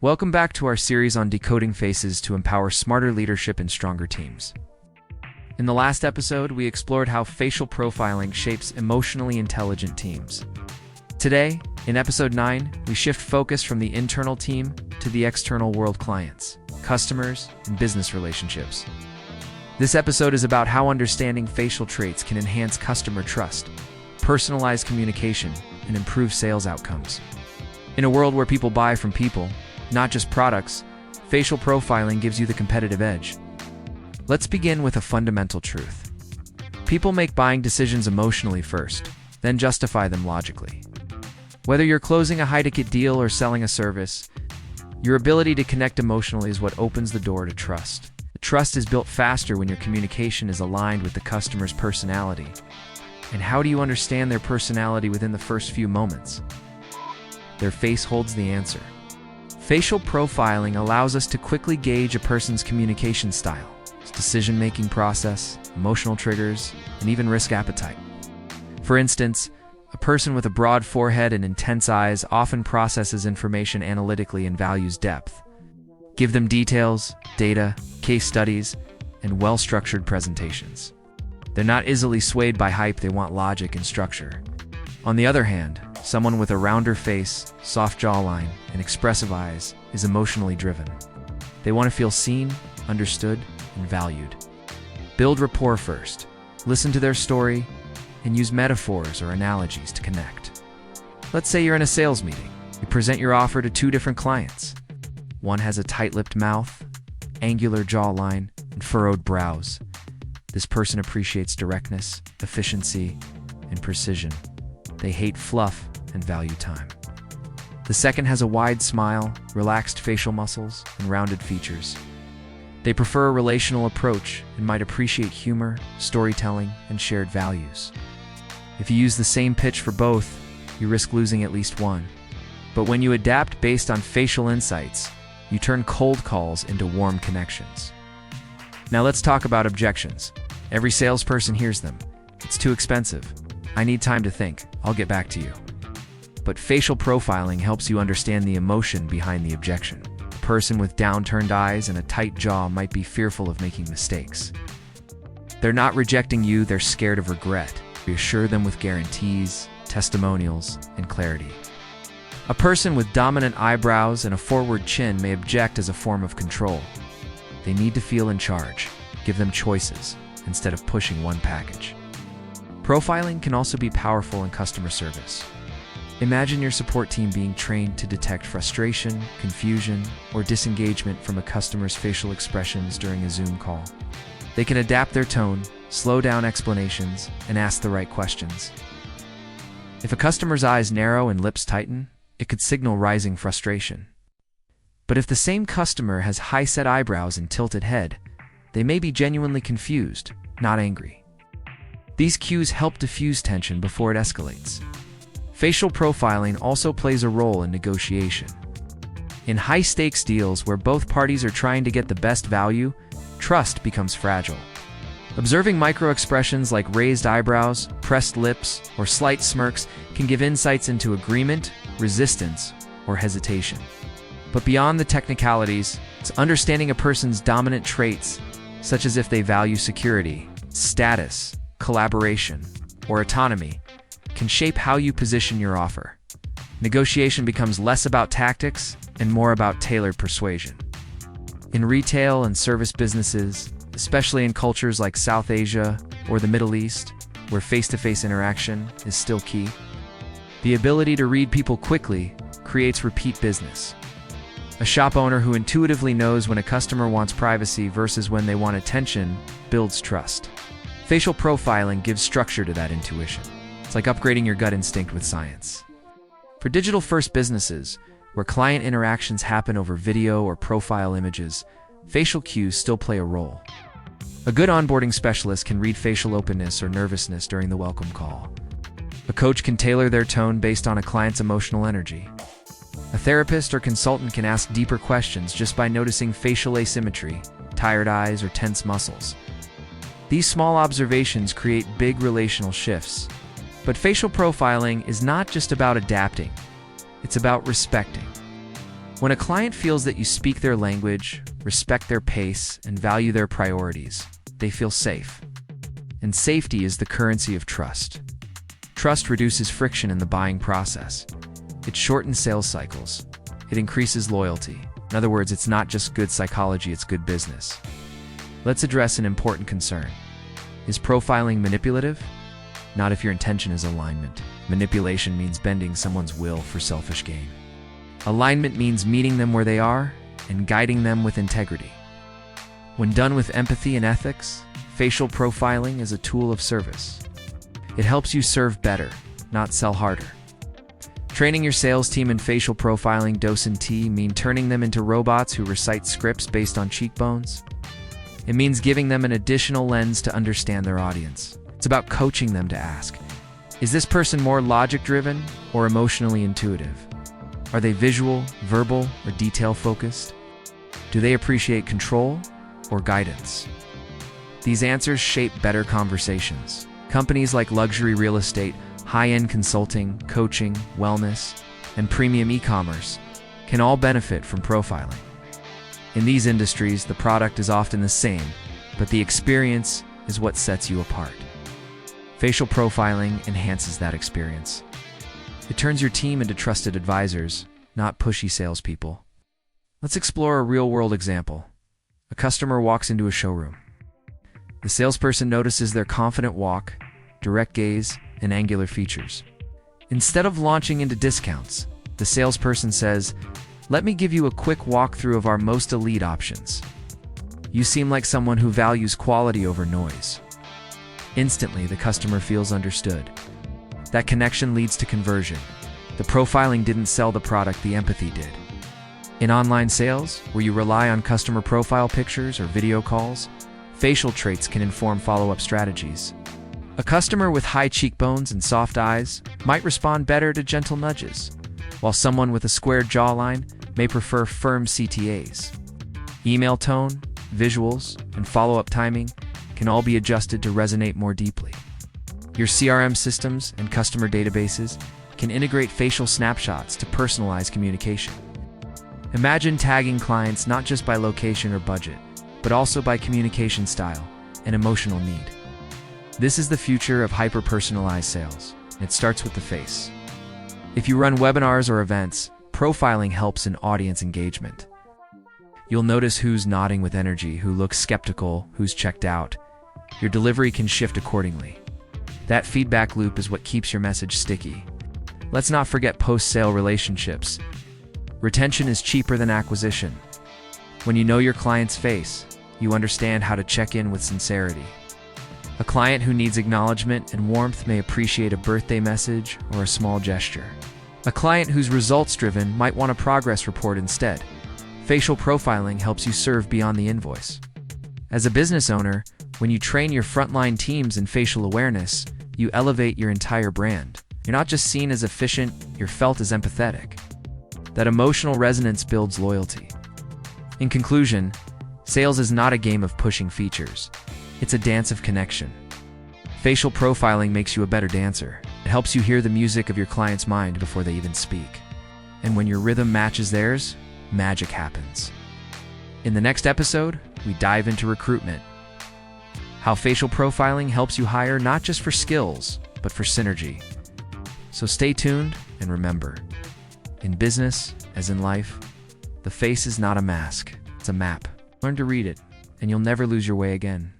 Welcome back to our series on decoding faces to empower smarter leadership and stronger teams. In the last episode, we explored how facial profiling shapes emotionally intelligent teams. Today, in episode 9, we shift focus from the internal team to the external world: clients, customers, and business relationships. This episode is about how understanding facial traits can enhance customer trust, personalize communication, and improve sales outcomes. In a world where people buy from people, not just products, facial profiling gives you the competitive edge. Let's begin with a fundamental truth. People make buying decisions emotionally first, then justify them logically. Whether you're closing a high-ticket deal or selling a service, your ability to connect emotionally is what opens the door to trust. Trust is built faster when your communication is aligned with the customer's personality. And how do you understand their personality within the first few moments? Their face holds the answer. Facial profiling allows us to quickly gauge a person's communication style, its decision-making process, emotional triggers, and even risk appetite. For instance, a person with a broad forehead and intense eyes often processes information analytically and values depth. Give them details, data, case studies, and well-structured presentations. They're not easily swayed by hype, they want logic and structure. On the other hand, someone with a rounder face, soft jawline, and expressive eyes is emotionally driven. They want to feel seen, understood, and valued. Build rapport first. Listen to their story and use metaphors or analogies to connect. Let's say you're in a sales meeting. You present your offer to two different clients. One has a tight-lipped mouth, angular jawline, and furrowed brows. This person appreciates directness, efficiency, and precision. They hate fluff and value time. The second has a wide smile, relaxed facial muscles, and rounded features. They prefer a relational approach and might appreciate humor, storytelling, and shared values. If you use the same pitch for both, you risk losing at least one. But when you adapt based on facial insights, you turn cold calls into warm connections. Now let's talk about objections. Every salesperson hears them. It's too expensive. I need time to think. I'll get back to you. But facial profiling helps you understand the emotion behind the objection. A person with downturned eyes and a tight jaw might be fearful of making mistakes. They're not rejecting you, they're scared of regret. Reassure them with guarantees, testimonials, and clarity. A person with dominant eyebrows and a forward chin may object as a form of control. They need to feel in charge. Give them choices instead of pushing one package. Profiling can also be powerful in customer service. Imagine your support team being trained to detect frustration, confusion, or disengagement from a customer's facial expressions during a Zoom call. They can adapt their tone, slow down explanations, and ask the right questions. If a customer's eyes narrow and lips tighten, it could signal rising frustration. But if the same customer has high-set eyebrows and tilted head, they may be genuinely confused, not angry. These cues help diffuse tension before it escalates. Facial profiling also plays a role in negotiation. In high-stakes deals where both parties are trying to get the best value, trust becomes fragile. Observing micro-expressions like raised eyebrows, pressed lips, or slight smirks can give insights into agreement, resistance, or hesitation. But beyond the technicalities, it's understanding a person's dominant traits, such as if they value security, status, collaboration, or autonomy, can shape how you position your offer. Negotiation becomes less about tactics and more about tailored persuasion. In retail and service businesses, especially in cultures like South Asia or the Middle East, where face-to-face interaction is still key, the ability to read people quickly creates repeat business. A shop owner who intuitively knows when a customer wants privacy versus when they want attention builds trust. Facial profiling gives structure to that intuition. It's like upgrading your gut instinct with science. For digital-first businesses, where client interactions happen over video or profile images, facial cues still play a role. A good onboarding specialist can read facial openness or nervousness during the welcome call. A coach can tailor their tone based on a client's emotional energy. A therapist or consultant can ask deeper questions just by noticing facial asymmetry, tired eyes, or tense muscles. These small observations create big relational shifts. But facial profiling is not just about adapting, it's about respecting. When a client feels that you speak their language, respect their pace, and value their priorities, they feel safe. And safety is the currency of trust. Trust reduces friction in the buying process. It shortens sales cycles. It increases loyalty. In other words, it's not just good psychology, it's good business. Let's address an important concern. Is profiling manipulative? Not if your intention is alignment. Manipulation means bending someone's will for selfish gain. Alignment means meeting them where they are and guiding them with integrity. When done with empathy and ethics, facial profiling is a tool of service. It helps you serve better, not sell harder. Training your sales team in facial profiling doesn't mean turning them into robots who recite scripts based on cheekbones. It means giving them an additional lens to understand their audience. It's about coaching them to ask, is this person more logic-driven or emotionally intuitive? Are they visual, verbal, or detail-focused? Do they appreciate control or guidance? These answers shape better conversations. Companies like luxury real estate, high-end consulting, coaching, wellness, and premium e-commerce can all benefit from profiling. In these industries, the product is often the same, but the experience is what sets you apart. Facial profiling enhances that experience. It turns your team into trusted advisors, not pushy salespeople. Let's explore a real-world example. A customer walks into a showroom. The salesperson notices their confident walk, direct gaze, and angular features. Instead of launching into discounts, the salesperson says, "Let me give you a quick walkthrough of our most elite options. You seem like someone who values quality over noise." Instantly, the customer feels understood. That connection leads to conversion. The profiling didn't sell the product, the empathy did. In online sales, where you rely on customer profile pictures or video calls, facial traits can inform follow-up strategies. A customer with high cheekbones and soft eyes might respond better to gentle nudges, while someone with a squared jawline may prefer firm CTAs. Email tone, visuals, and follow-up timing can all be adjusted to resonate more deeply. Your CRM systems and customer databases can integrate facial snapshots to personalize communication. Imagine tagging clients not just by location or budget, but also by communication style and emotional need. This is the future of hyper-personalized sales, and it starts with the face. If you run webinars or events, profiling helps in audience engagement. You'll notice who's nodding with energy, who looks skeptical, who's checked out. Your delivery can shift accordingly. That feedback loop is what keeps your message sticky. Let's not forget post-sale relationships. Retention is cheaper than acquisition. When you know your client's face, you understand how to check in with sincerity. A client who needs acknowledgement and warmth may appreciate a birthday message or a small gesture. A client who's results-driven might want a progress report instead. Facial profiling helps you serve beyond the invoice. As a business owner, when you train your frontline teams in facial awareness, you elevate your entire brand. You're not just seen as efficient, you're felt as empathetic. That emotional resonance builds loyalty. In conclusion, sales is not a game of pushing features. It's a dance of connection. Facial profiling makes you a better dancer. It helps you hear the music of your client's mind before they even speak. And when your rhythm matches theirs, magic happens. In the next episode, we dive into recruitment. How facial profiling helps you hire not just for skills, but for synergy. So stay tuned and remember, in business, as in life, the face is not a mask, it's a map. Learn to read it, and you'll never lose your way again.